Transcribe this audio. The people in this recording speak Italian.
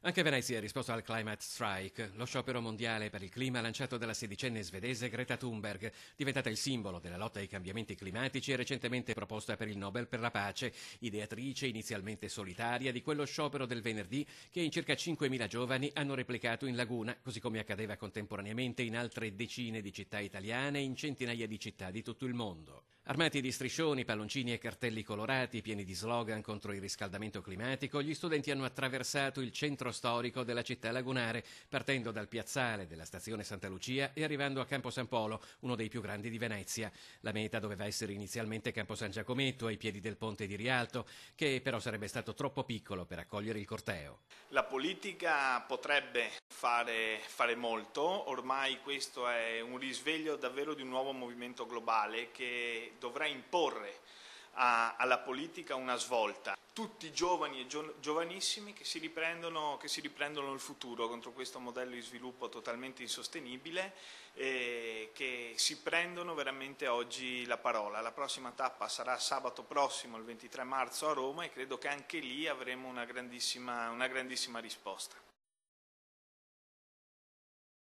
Anche Venezia ha risposto al Climate Strike, lo sciopero mondiale per il clima lanciato dalla sedicenne svedese Greta Thunberg, diventata il simbolo della lotta ai cambiamenti climatici e recentemente proposta per il Nobel per la pace, ideatrice inizialmente solitaria di quello sciopero del venerdì che in circa 5.000 giovani hanno replicato in Laguna, così come accadeva contemporaneamente in altre decine di città italiane e in centinaia di città di tutto il mondo. Armati di striscioni, palloncini e cartelli colorati pieni di slogan contro il riscaldamento climatico, gli studenti hanno attraversato il centro storico della città lagunare, partendo dal piazzale della stazione Santa Lucia e arrivando a Campo San Polo, uno dei più grandi di Venezia. La meta doveva essere inizialmente Campo San Giacometto, ai piedi del ponte di Rialto, che però sarebbe stato troppo piccolo per accogliere il corteo. La politica potrebbe fare molto, ormai questo è un risveglio davvero di un nuovo movimento globale che dovrà imporre alla politica una svolta. Tutti giovani e giovanissimi che si riprendono il futuro contro questo modello di sviluppo totalmente insostenibile e che si prendono veramente oggi la parola. La prossima tappa sarà sabato prossimo, il 23 marzo a Roma, e credo che anche lì avremo una grandissima risposta.